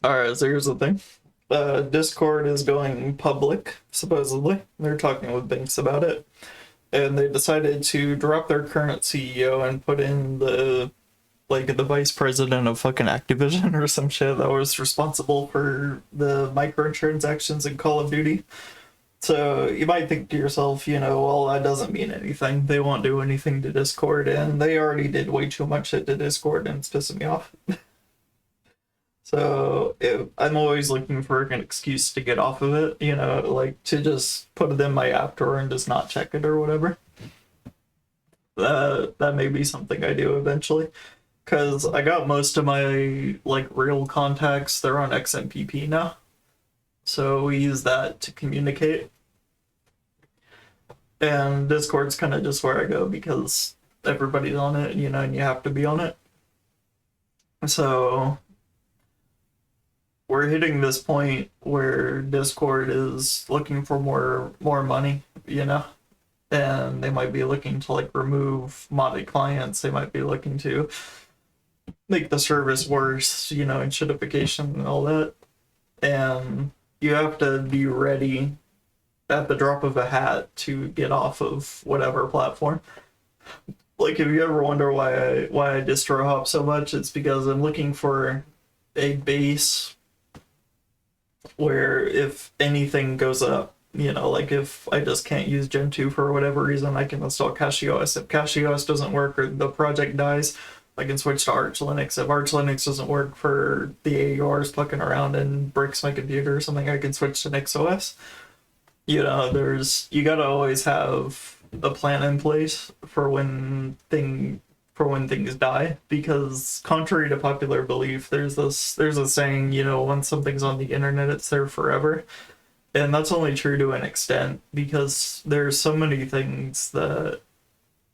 Alright, so here's the thing. Discord is going public, supposedly. They're talking with banks about it. And they decided to drop their current CEO and put in the vice president of fucking Activision or some shit that was responsible for the microtransactions in Call of Duty. So you might think to yourself, well, that doesn't mean anything. They won't do anything to Discord, and they already did way too much shit to Discord, and it's pissing me off. So I'm always looking for an excuse to get off of it, like to just put it in my app drawer and just not check it or whatever. That may be something I do eventually, because I got most of my like real contacts. They're on XMPP now, so we use that to communicate. And Discord's kind of just where I go because everybody's on it, and you have to be on it. So we're hitting this point where Discord is looking for more money, and they might be looking to like remove modded clients. They might be looking to make the service worse, and shitification and all that. And you have to be ready at the drop of a hat to get off of whatever platform. Like, if you ever wonder why I distro hop so much, it's because I'm looking for a base where if anything goes up, like if I just can't use Gen 2 for whatever reason, I can install CachyOS. If CachyOS doesn't work or the project dies, I can switch to Arch Linux. If Arch Linux doesn't work for the AURs fucking around and breaks my computer or something, I can switch to NixOS. You gotta always have a plan in place for when things die, because contrary to popular belief, there's a saying, once something's on the internet, it's there forever. And that's only true to an extent, because there's so many things that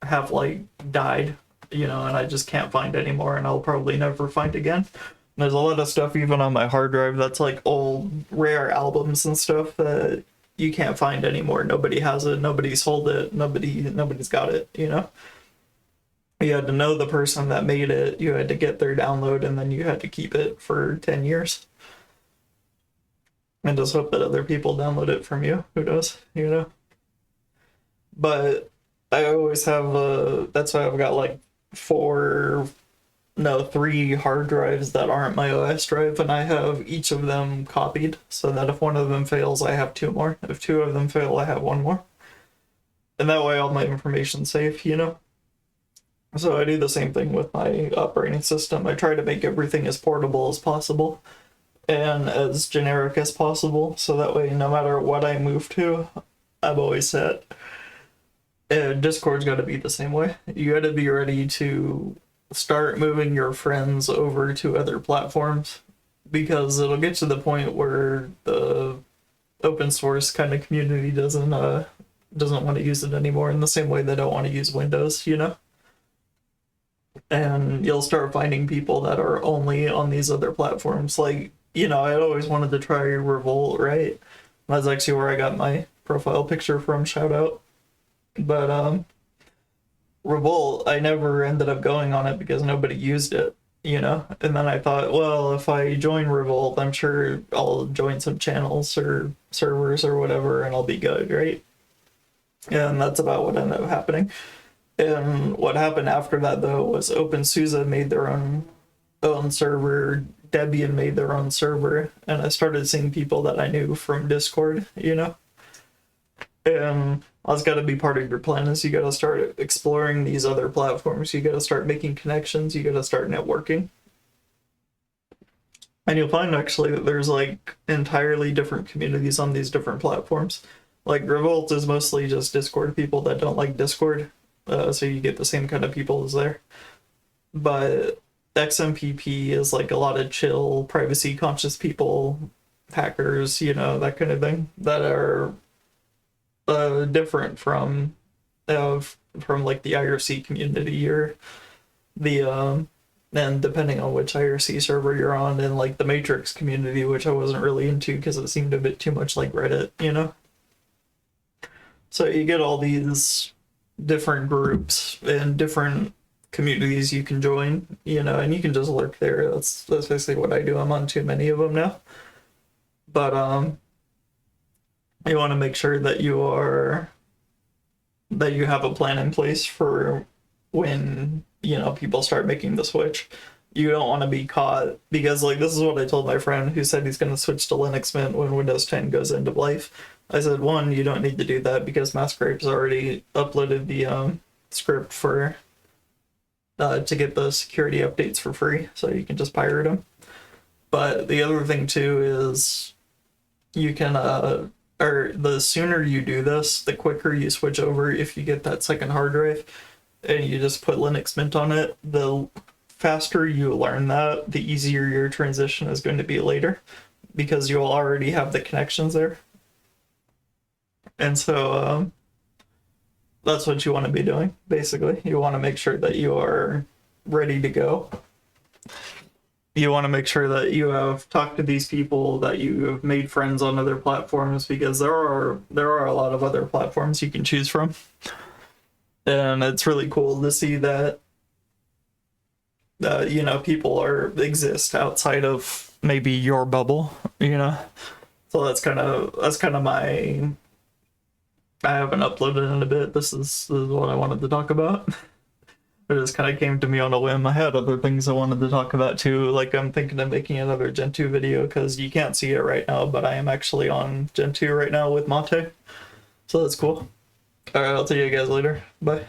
have like died, and I just can't find anymore, and I'll probably never find again. There's a lot of stuff even on my hard drive that's like old rare albums and stuff that you can't find anymore. Nobody has it, nobody's sold it, nobody's got it, You had to know the person that made it, you had to get their download, and then you had to keep it for 10 years. And just hope that other people download it from you. Who knows? But I always have, that's why I've got like three hard drives that aren't my OS drive, and I have each of them copied so that if one of them fails, I have two more. If two of them fail, I have one more. And that way all my information's safe. So I do the same thing with my operating system. I try to make everything as portable as possible and as generic as possible, so that way no matter what I move to, I'm always set. And Discord's got to be the same way. You got to be ready to start moving your friends over to other platforms, because it'll get to the point where the open source kind of community doesn't want to use it anymore, in the same way they don't want to use Windows. And you'll start finding people that are only on these other platforms. Like, I always wanted to try Revolt, right? That's actually where I got my profile picture from, shout out. But Revolt, I never ended up going on it because nobody used it, And then I thought, well, if I join Revolt, I'm sure I'll join some channels or servers or whatever, and I'll be good, right? And that's about what ended up happening. And what happened after that, though, was OpenSUSE made their own server, Debian made their own server, and I started seeing people that I knew from Discord. And that's got to be part of your plan, is you got to start exploring these other platforms. You got to start making connections. You got to start networking. And you'll find actually that there's like entirely different communities on these different platforms. Like Revolt is mostly just Discord people that don't like Discord. So you get the same kind of people as there. But XMPP is like a lot of chill, privacy conscious people, hackers, that kind of thing, that are different from like the IRC community or the and depending on which IRC server you're on, and like the Matrix community, which I wasn't really into because it seemed a bit too much like Reddit. So you get all these different groups and different communities you can join, you know, and you can just lurk there. That's basically what I do. I'm on too many of them now. But you want to make sure that you have a plan in place for when, you know, people start making the switch. You don't want to be caught, because like this is what I told my friend who said he's going to switch to Linux Mint when Windows 10 goes end of life. I said, one, you don't need to do that because Masquerade's already uploaded the script for to get the security updates for free, so you can just pirate them. But the other thing too is you can or the sooner you do this, the quicker you switch over. If you get that second hard drive and you just put Linux Mint on it, the faster you learn that, the easier your transition is going to be later, because you'll already have the connections there. And so that's what you want to be doing, basically. You want to make sure that you are ready to go. You want to make sure that you have talked to these people, that you have made friends on other platforms, because there are a lot of other platforms you can choose from. And it's really cool to see that you know, people exist outside of maybe your bubble, you know. So that's kind of my, I haven't uploaded in a bit. This is what I wanted to talk about. It just kind of came to me on a whim. I had other things I wanted to talk about too. Like I'm thinking of making another Gen 2 video, because you can't see it right now, but I am actually on Gen 2 right now with Mate. So that's cool. Alright, I'll see you guys later. Bye.